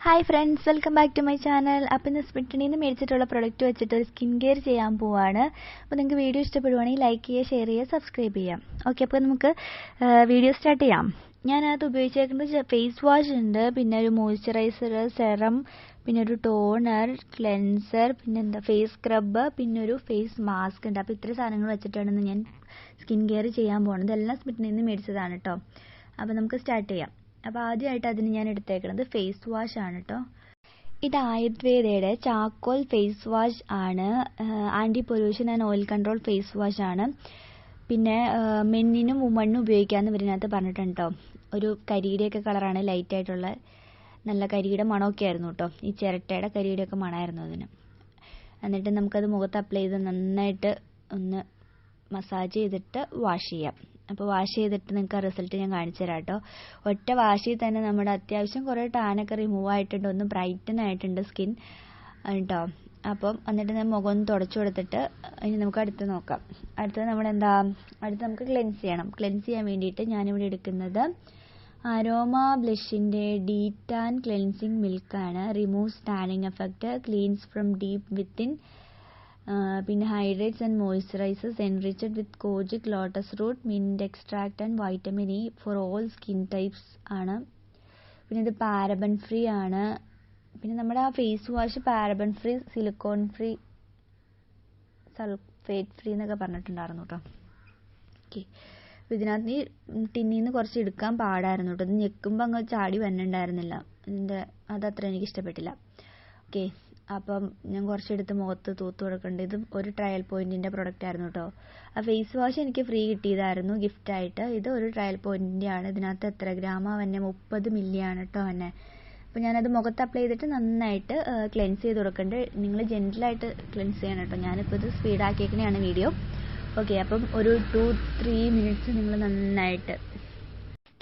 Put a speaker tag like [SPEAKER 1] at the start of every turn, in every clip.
[SPEAKER 1] Hi friends, welcome back to my channel. അപ്പോൾ ഇന്ന് സ്മിട്ടണിൽ നിന്ന് മേടിച്ചിട്ടുള്ള പ്രൊഡക്റ്റ് വെച്ചിട്ട് ഒരു സ്കിൻ കെയർ ചെയ്യാൻ പോവാണ്. അപ്പോൾ നിങ്ങൾക്ക് വീഡിയോ ഇഷ്ടപ്പെടുവാണെങ്കിൽ ലൈക്ക് ചെയ്യുക, ഷെയർ ചെയ്യുക, സബ്സ്ക്രൈബ് ചെയ്യാം. ഓക്കെ, അപ്പോൾ നമുക്ക് വീഡിയോ സ്റ്റാർട്ട് ചെയ്യാം. ഞാനത് ഉപയോഗിച്ചേക്കുന്നത് ഫേസ് വാഷ് ഉണ്ട്, പിന്നെ ഒരു മോയ്സ്ചറൈസർ, സെറം, പിന്നെ ഒരു ടോണർ, ക്ലെൻസർ, പിന്നെ എന്താ ഫേസ് സ്ക്രബ്, പിന്നെ ഒരു ഫേസ് മാസ്ക് ഉണ്ട്. അപ്പോൾ ഇത്രയും സാധനങ്ങൾ വെച്ചിട്ടാണ് ഞാൻ സ്കിൻ കെയർ ചെയ്യാൻ പോകുന്നത്. ഇതെല്ലാം സ്മിട്ടണിൽ നിന്ന് മേടിച്ചതാണ് കേട്ടോ. അപ്പോൾ നമുക്ക് സ്റ്റാർട്ട് ചെയ്യാം. അപ്പോൾ ആദ്യമായിട്ട് അതിന് ഞാൻ എടുത്തേക്കുന്നത് ഫേസ് വാഷ് ആണ് കേട്ടോ. ഇത് ആയുർവേദയുടെ ചാക്കോൽ ഫേസ് വാഷ് ആണ്. Anti pollution and oil control face wash ആണ്. പിന്നെ മെന്നിനും വുമണിനും ഉപയോഗിക്കാമെന്ന് ഇവരിനകത്ത് പറഞ്ഞിട്ടുണ്ട് കേട്ടോ. ഒരു കരിയുടെയൊക്കെ കളറാണ്, ലൈറ്റായിട്ടുള്ള നല്ല കരിയുടെ മണമൊക്കെ ആയിരുന്നു കേട്ടോ. ഈ ചിരട്ടയുടെ കരിയുടെയൊക്കെ മണമായിരുന്നു അതിന്. എന്നിട്ട് നമുക്കത് മുഖത്ത് അപ്ലൈ ചെയ്ത് നന്നായിട്ട് ഒന്ന് മസാജ് ചെയ്തിട്ട് വാഷ് ചെയ്യാം. അപ്പോൾ വാഷ് ചെയ്തിട്ട് നിങ്ങൾക്ക് ആ റിസൾട്ട് ഞാൻ കാണിച്ചു തരാം കേട്ടോ. ഒറ്റ വാഷിൽ തന്നെ നമ്മുടെ അത്യാവശ്യം കുറേ ടാനൊക്കെ റിമൂവ് ആയിട്ടുണ്ട്, ഒന്ന് ബ്രൈറ്റൻ ആയിട്ടുണ്ട് സ്കിൻ കേട്ടോ. അപ്പം എന്നിട്ട് ഞാൻ മുഖം ഒന്ന് തുടച്ചു കൊടുത്തിട്ട് ഇനി നമുക്ക് അടുത്ത് നോക്കാം. അടുത്തത് അടുത്ത് നമുക്ക് ക്ലെൻസ് ചെയ്യണം. ക്ലെൻസ് ചെയ്യാൻ വേണ്ടിയിട്ട് ഞാനിവിടെ എടുക്കുന്നത് അരോമ ബ്ലഷിൻ്റെ ഡീറ്റാൻ ക്ലെൻസിങ് മിൽക്കാണ്. Removes tanning effect, cleanse from deep within, പിന്നെ hydrates and moisturises, enriched with kojic, lotus root, mint extract and vitamin E for all skin types ആണ്. പിന്നെ ഇത് പാരബൻ ഫ്രീ ആണ്. പിന്നെ നമ്മുടെ ആ face wash paraben free, silicone free, sulphate free എന്നൊക്കെ പറഞ്ഞിട്ടുണ്ടായിരുന്നു കേട്ടോ. ഓക്കെ, ഇതിനകത്ത് ഈ ടിന്നിൽ നിന്ന് കുറച്ച് എടുക്കാൻ പാടായിരുന്നു കേട്ടോ. ഇത് ഞെക്കുമ്പോൾ അങ്ങ് ചാടി വന്നിട്ടുണ്ടായിരുന്നില്ല. അതത്ര എനിക്ക് ഇഷ്ടപ്പെട്ടില്ല. ഓക്കെ, അപ്പം ഞാൻ കുറച്ചെടുത്ത് മുഖത്ത് തൂത്ത് കൊടുക്കേണ്ടത്. ഇത് ഒരു ട്രയൽ പോയിന്റിൻ്റെ പ്രൊഡക്റ്റ് ആയിരുന്നു കേട്ടോ. ആ ഫേസ് വാഷ് എനിക്ക് ഫ്രീ കിട്ടിയതായിരുന്നു ഗിഫ്റ്റായിട്ട്. ഇത് ഒരു ട്രയൽ പോയിന്റിൻ്റെ ആണ്. ഇതിനകത്ത് എത്ര ഗ്രാമാ വന്നെ? 30 മില്ലിയാണ് കേട്ടോ വന്നെ. അപ്പോൾ ഞാനത് മുഖത്ത് അപ്ലൈ ചെയ്തിട്ട് നന്നായിട്ട് ക്ലെൻസ് ചെയ്ത് കൊടുക്കേണ്ടത്. നിങ്ങൾ ജെൻറ്റിലായിട്ട് ക്ലെൻസ് ചെയ്യണം കേട്ടോ. ഞാനിപ്പോൾ ഇത് സ്പീഡാക്കിയേക്കണെയാണ് വീഡിയോ. ഓക്കെ, അപ്പം ഒരു 2-3 മിനിറ്റ്സ് നിങ്ങൾ നന്നായിട്ട്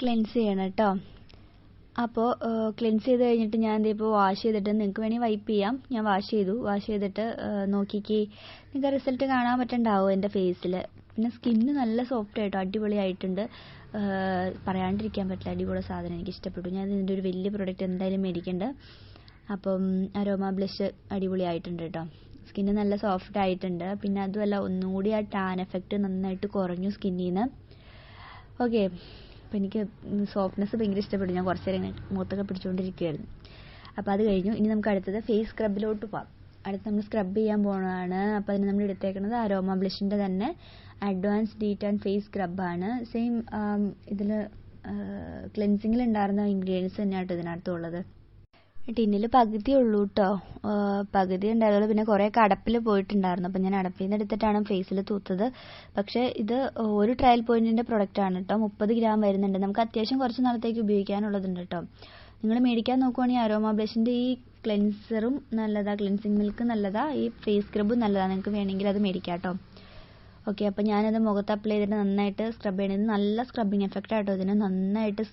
[SPEAKER 1] ക്ലെൻസ് ചെയ്യണം കേട്ടോ. അപ്പോൾ ക്ലെൻസ് ചെയ്ത് കഴിഞ്ഞിട്ട് ഞാൻ ഇപ്പോൾ വാഷ് ചെയ്തിട്ട്, നിങ്ങൾക്ക് വേണമെങ്കിൽ വൈപ്പ് ചെയ്യാം, ഞാൻ വാഷ് ചെയ്തിട്ട് നോക്കിക്കേ, നിങ്ങൾക്ക് റിസൾട്ട് കാണാൻ പറ്റുന്നുണ്ടാവും എൻ്റെ ഫേസിൽ. പിന്നെ സ്കിന്ന് നല്ല സോഫ്റ്റ് ആയിട്ടോ, അടിപൊളിയായിട്ടുണ്ട്. പറയാണ്ടിരിക്കാൻ പറ്റില്ല, അടിപൊളി സാധനം, എനിക്ക് ഇഷ്ടപ്പെട്ടു. ഞാൻ ഇതിൻ്റെ ഒരു വലിയ പ്രൊഡക്റ്റ് എന്തായാലും മേടിക്കേണ്ടത്. അപ്പം അരോമ ബ്ലഷ് അടിപൊളിയായിട്ടുണ്ട് കേട്ടോ. സ്കിന്ന് നല്ല സോഫ്റ്റ് ആയിട്ടുണ്ട്. പിന്നെ അതുമല്ല, ഒന്നുകൂടി ആ ടാൻ എഫക്റ്റ് നന്നായിട്ട് കുറഞ്ഞു സ്കിന്നിൽ നിന്ന്. ഓക്കെ, അപ്പോൾ എനിക്ക് സോഫ്റ്റ്നെസ് ഭയങ്കര ഇഷ്ടപ്പെട്ടു. ഞാൻ കുറച്ച് നേരം മുഖത്തൊക്കെ പിടിച്ചുകൊണ്ടിരിക്കുകയായിരുന്നു. അപ്പോൾ അത് കഴിഞ്ഞു. ഇനി നമുക്ക് അടുത്തത് ഫേസ് സ്ക്രബിലോട്ട് പോകാം. അടുത്ത് നമ്മൾ സ്ക്രബ് ചെയ്യാൻ പോകുന്നതാണ്. അപ്പോൾ അതിന് നമ്മൾ എടുത്തേക്കുന്നത് അരോമ ബ്ലഷിൻ്റെ തന്നെ അഡ്വാൻസ് ഡീറ്റാൻ ഫേസ് സ്ക്രബാണ്. സെയിം ഇതിൽ ക്ലെൻസിങ്ങിൽ ഉണ്ടായിരുന്ന ഇൻഗ്രീഡിയൻസ് തന്നെയാട്ടോ ഇതിനകത്തുള്ളത്. ടിന്നിൽ പകുതി ഉള്ളൂ കേട്ടോ, പകുതി ഉണ്ടായിരുന്നുള്ളൂ. പിന്നെ കുറേ അടപ്പിൽ പോയിട്ടുണ്ടായിരുന്നു. അപ്പോൾ ഞാൻ അടപ്പിൽ നിന്ന് എടുത്തിട്ടാണ് ഫേസിൽ തൂത്തത്. പക്ഷേ ഇത് ഒരു ട്രയൽ പോയിന്റിൻ്റെ പ്രൊഡക്റ്റ് ആണ് കേട്ടോ. 30 ഗ്രാം വരുന്നുണ്ട്. നമുക്ക് അത്യാവശ്യം കുറച്ച് നാളത്തേക്ക് ഉപയോഗിക്കാനുള്ളതുണ്ട് കേട്ടോ. നിങ്ങൾ മേടിക്കാൻ നോക്കുവാണെങ്കിൽ അരോമ ബ്ലഷിൻ്റെ ഈ ക്ലെൻസറും നല്ലതാണ്, ക്ലെൻസിങ് മിൽക്ക് നല്ലതാണ്, ഈ ഫേസ് സ്ക്രബും നല്ലതാണ്. നിങ്ങൾക്ക് വേണമെങ്കിൽ അത് മേടിക്കാം കേട്ടോ. ഓക്കെ, അപ്പോൾ ഞാനത് മുഖത്ത് അപ്ലൈ ചെയ്തിട്ട് നന്നായിട്ട് സ്ക്രബ് ചെയ്യണത്. നല്ല സ്ക്രബിങ് എഫക്റ്റ് ആട്ടോ ഇതിന്. നന്നായിട്ട്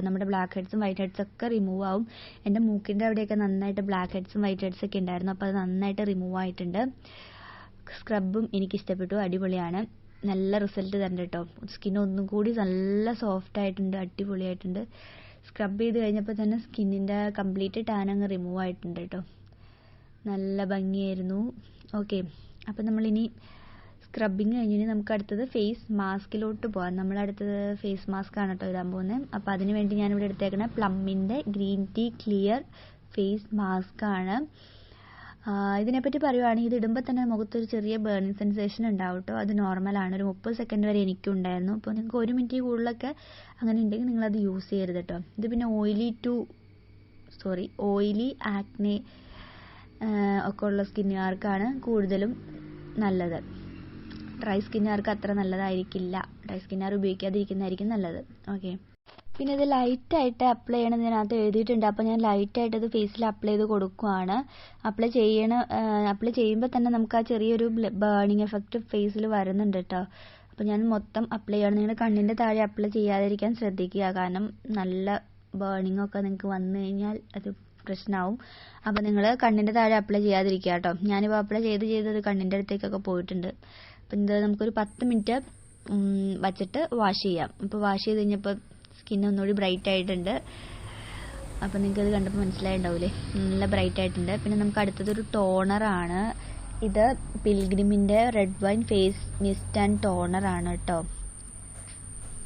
[SPEAKER 1] നമ്മുടെ ബ്ലാക്ക് ഹെഡ്സും വൈറ്റ് ഹെഡ്സും ഒക്കെ റിമൂവ് ആവും. എൻ്റെ മൂക്കിൻ്റെ അവിടെയൊക്കെ നന്നായിട്ട് ബ്ലാക്ക് ഹെഡ്സും വൈറ്റ് ഹെഡ്സും ഒക്കെ ഉണ്ടായിരുന്നു. അപ്പോൾ അത് നന്നായിട്ട് റിമൂവ് ആയിട്ടുണ്ട്. സ്ക്രബും എനിക്കിഷ്ടപ്പെട്ടു, അടിപൊളിയാണ്. നല്ല റിസൾട്ട് തരുന്നുണ്ട് കേട്ടോ. സ്കിൻ ഒന്നും കൂടി നല്ല സോഫ്റ്റ് ആയിട്ടുണ്ട്, അടിപൊളിയായിട്ടുണ്ട്. സ്ക്രബ് ചെയ്ത് കഴിഞ്ഞപ്പോൾ തന്നെ സ്കിന്നിൻ്റെ കംപ്ലീറ്റ് ടാൻ അങ്ങ് റിമൂവ് ആയിട്ടുണ്ട് കേട്ടോ. നല്ല ഭംഗിയായിരുന്നു. ഓക്കെ, അപ്പോൾ നമ്മളിനി സ്ക്രബിങ് കഴിഞ്ഞിട്ട് നമുക്ക് അടുത്തത് ഫേസ് മാസ്കിലോട്ട് പോകാം. നമ്മളടുത്തത് ഫേസ് മാസ്ക് ആണ് കേട്ടോ ഇടാൻ പോകുന്നത്. അപ്പോൾ അതിന് വേണ്ടി ഞാനിവിടെ എടുത്തേക്കുന്നത് പ്ലമ്മിൻ്റെ green tea clear face mask ആണ്. ഇതിനെപ്പറ്റി പറയുവാണെങ്കിൽ, ഇത് ഇടുമ്പോൾ തന്നെ മുഖത്തൊരു ചെറിയ ബേണിംഗ് സെൻസേഷൻ ഉണ്ടാവും കേട്ടോ. അത് നോർമലാണ്. ഒരു 30 സെക്കൻഡ് വരെ എനിക്കും ഉണ്ടായിരുന്നു. അപ്പോൾ നിങ്ങൾക്ക് 1 മിനിറ്റ് കൂടുതലൊക്കെ അങ്ങനെ ഉണ്ടെങ്കിൽ നിങ്ങളത് യൂസ് ചെയ്യരുത് കേട്ടോ. ഇത് പിന്നെ ഓയിലി ആക്നെ ഒക്കെ ഉള്ള സ്കിന്നുകാർക്കാണ് കൂടുതലും നല്ലത്. ഡ്രൈ സ്കിന്നുകാർക്ക് അത്ര നല്ലതായിരിക്കില്ല. ഡ്രൈ സ്കിന്നുകാർ ഉപയോഗിക്കാതിരിക്കുന്നതായിരിക്കും നല്ലത്. ഓക്കെ, പിന്നെ ഇത് ലൈറ്റായിട്ട് അപ്ലൈ ചെയ്യണതിനകത്ത് എഴുതിയിട്ടുണ്ട്. അപ്പോൾ ഞാൻ ലൈറ്റായിട്ട് ഇത് ഫേസിൽ അപ്ലൈ ചെയ്ത് കൊടുക്കുവാണ്. അപ്ലൈ ചെയ്യുമ്പോൾ തന്നെ നമുക്ക് ആ ചെറിയൊരു ബേണിംഗ് എഫക്റ്റ് ഫേസിൽ വരുന്നുണ്ട് കേട്ടോ. അപ്പോൾ ഞാൻ മൊത്തം അപ്ലൈ ചെയ്യണം. നിങ്ങളുടെ കണ്ണിൻ്റെ താഴെ അപ്ലൈ ചെയ്യാതിരിക്കാൻ ശ്രദ്ധിക്കുക. കാരണം നല്ല ബേണിംഗ് ഒക്കെ നിങ്ങൾക്ക് വന്നു കഴിഞ്ഞാൽ അത് പ്രശ്നമാവും. അപ്പോൾ നിങ്ങൾ കണ്ണിൻ്റെ താഴെ അപ്ലൈ ചെയ്യാതിരിക്കുക കേട്ടോ. ഞാനിപ്പോൾ അപ്ലൈ ചെയ്ത് കണ്ണിൻ്റെ അടുത്തേക്കൊക്കെ പോയിട്ടുണ്ട്. അപ്പം ഇത് നമുക്കൊരു 10 മിനിറ്റ് വച്ചിട്ട് വാഷ് ചെയ്യാം. അപ്പോൾ വാഷ് ചെയ്ത് കഴിഞ്ഞപ്പോൾ സ്കിൻ ഒന്നുകൂടി ബ്രൈറ്റ് ആയിട്ടുണ്ട്. അപ്പോൾ നിങ്ങൾക്കത് കണ്ടപ്പോൾ മനസ്സിലായിട്ടുണ്ടാവില്ലേ, നല്ല ബ്രൈറ്റ് ആയിട്ടുണ്ട്. പിന്നെ നമുക്ക് അടുത്തതൊരു ടോണറാണ്. ഇത് പിൽഗ്രിമിൻ്റെ red wine face mist and ടോണറാണ് കേട്ടോ.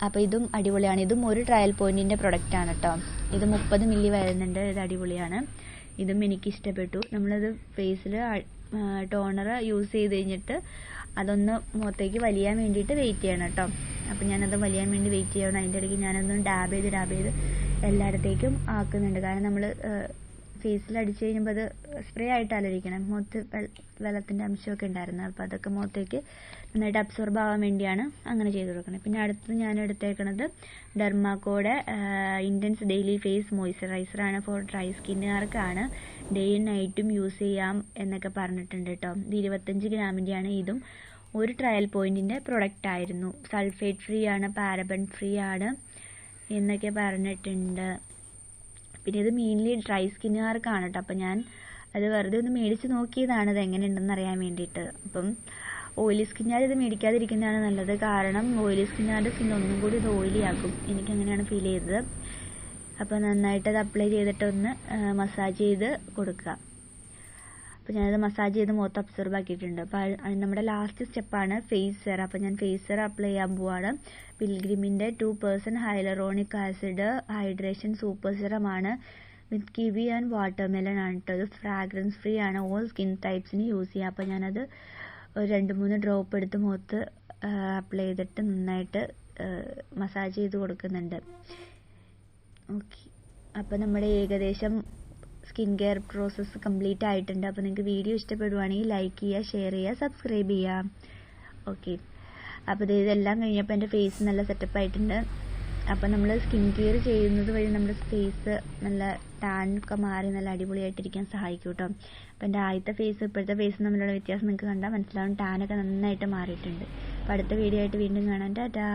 [SPEAKER 1] അപ്പോൾ ഇതും അടിപൊളിയാണ്. ഇതും ഒരു ട്രയൽ പോയിൻറ്റിൻ്റെ പ്രൊഡക്റ്റാണ് കേട്ടോ. ഇത് 30 മില്ലി വരുന്നുണ്ട്. ഇത് അടിപൊളിയാണ്. ഇതും എനിക്കിഷ്ടപ്പെട്ടു. നമ്മളത് ഫേസിൽ ടോണർ യൂസ് ചെയ്ത് കഴിഞ്ഞിട്ട് അതൊന്ന് മുഖത്തേക്ക് വലിയാൻ വേണ്ടിയിട്ട് വെയിറ്റ് ചെയ്യണം കേട്ടോ. അപ്പോൾ ഞാനത് വലിയാൻ വേണ്ടി വെയിറ്റ് ചെയ്യണം. അതിൻ്റെ ഇടയ്ക്ക് ഞാനതൊന്ന് ഡാബ് ചെയ്ത് എല്ലായിടത്തേക്കും ആക്കുന്നുണ്ട്. കാരണം നമ്മൾ ഫേസിൽ അടിച്ച് കഴിയുമ്പോൾ അത് സ്പ്രേ ആയിട്ടല്ല ഇരിക്കണം. മുഖത്ത് വെള്ളത്തിൻ്റെ അംശമൊക്കെ ഉണ്ടായിരുന്നു. അപ്പോൾ അതൊക്കെ മുഖത്തേക്ക് നന്നായിട്ട് അബ്സോർബ് ആവാൻ വേണ്ടിയാണ് അങ്ങനെ ചെയ്ത് കൊടുക്കണം. പിന്നെ അടുത്ത് ഞാൻ എടുത്തേക്കണത് ഡെർമാക്കോയുടെ ഇൻറ്റൻസ് ഡെയിലി ഫേസ് മോയ്സ്ചറൈസറാണ്. ഫോർ ഡ്രൈ സ്കിന്നുകാർക്കാണ്. ഡേയും നൈറ്റും യൂസ് ചെയ്യാം എന്നൊക്കെ പറഞ്ഞിട്ടുണ്ട് കേട്ടോ. ഇത് 25 ഗ്രാമിൻ്റെയാണ്. ഇതും ഒരു ട്രയൽ പോയിൻറ്റിൻ്റെ പ്രൊഡക്റ്റ് ആയിരുന്നു. സൾഫേറ്റ് ഫ്രീ ആണ്, പാരബൻ ഫ്രീ ആണ് എന്നൊക്കെ പറഞ്ഞിട്ടുണ്ട്. പിന്നെ ഇത് മെയിൻലി ഡ്രൈ സ്കിന്നുകാർക്കാണ് കേട്ടോ. അപ്പം ഞാൻ അത് വെറുതെ ഒന്ന് മേടിച്ച് നോക്കിയതാണ് ഇത് എങ്ങനെയുണ്ടെന്ന് അറിയാൻ വേണ്ടിയിട്ട്. അപ്പം ഓയിലി സ്കിന്നുകാർ ഇത് മേടിക്കാതിരിക്കുന്നതാണ് നല്ലത്. കാരണം ഓയിലി സ്കിന്നുകാരുടെ സ്കിൻ ഒന്നും കൂടി ഇത് ഓയിലി ആക്കും. എനിക്കങ്ങനെയാണ് ഫീൽ ചെയ്തത്. അപ്പോൾ നന്നായിട്ട് അത് അപ്ലൈ ചെയ്തിട്ടൊന്ന് മസാജ് ചെയ്ത് കൊടുക്കുക. അപ്പോൾ ഞാനത് മസാജ് ചെയ്ത് മുഖത്ത് അബ്സോർബ് ആക്കിയിട്ടുണ്ട്. അപ്പോൾ നമ്മുടെ ലാസ്റ്റ് സ്റ്റെപ്പാണ് ഫേസ് സെറം. അപ്പോൾ ഞാൻ ഫേസ് സെറം അപ്ലൈ ചെയ്യാൻ പോവാണ്. പിൽഗ്രിമിൻ്റെ 2% ഹൈലറോണിക് ആസിഡ് ഹൈഡ്രേഷൻ സൂപ്പർ സെറമാണ്. വിത്ത് കിവി ആൻഡ് വാട്ടർമെലൺ ആണ് കേട്ടോ. ഇത് ഫ്രാഗ്രൻസ് ഫ്രീ ആണ്. ഓൾ സ്കിൻ ടൈപ്സിന് യൂസ് ചെയ്യാം. അപ്പോൾ ഞാനത് ഒരു 2-3 ഡ്രോപ്പ് എടുത്ത് മുഖത്ത് അപ്ലൈ ചെയ്തിട്ട് നന്നായിട്ട് മസാജ് ചെയ്ത് കൊടുക്കുന്നുണ്ട്. ഓക്കെ, അപ്പോൾ നമ്മുടെ ഏകദേശം സ്കിൻ കെയർ പ്രോസസ്സ് കംപ്ലീറ്റ് ആയിട്ടുണ്ട്. അപ്പോൾ നിങ്ങൾക്ക് വീഡിയോ ഇഷ്ടപ്പെടുവാണെങ്കിൽ ലൈക്ക് ചെയ്യുക, ഷെയർ ചെയ്യുക, സബ്സ്ക്രൈബ് ചെയ്യുക. ഓക്കെ, അപ്പോൾ ഇതെല്ലാം കഴിഞ്ഞപ്പോൾ എൻ്റെ ഫേസ് നല്ല സെറ്റപ്പ് ആയിട്ടുണ്ട്. അപ്പോൾ നമ്മൾ സ്കിൻ കെയർ ചെയ്യുന്നത് വഴി നമ്മുടെ ഫേസ് നല്ല ടാൻ ഒക്കെ മാറി നല്ല അടിപൊളിയായിട്ടിരിക്കാൻ സഹായിക്കും കേട്ടോ. അപ്പോൾ എൻ്റെ ആദ്യത്തെ ഫേസ് ഇപ്പോഴത്തെ ഫേസ് തമ്മിലുള്ള വ്യത്യാസം നിങ്ങൾക്ക് കണ്ടാൽ മനസ്സിലാവും. ടാനൊക്കെ നന്നായിട്ട് മാറിയിട്ടുണ്ട്. അപ്പോൾ അടുത്ത വീഡിയോ ആയിട്ട് വീണ്ടും കാണാം. ടാറ്റാ.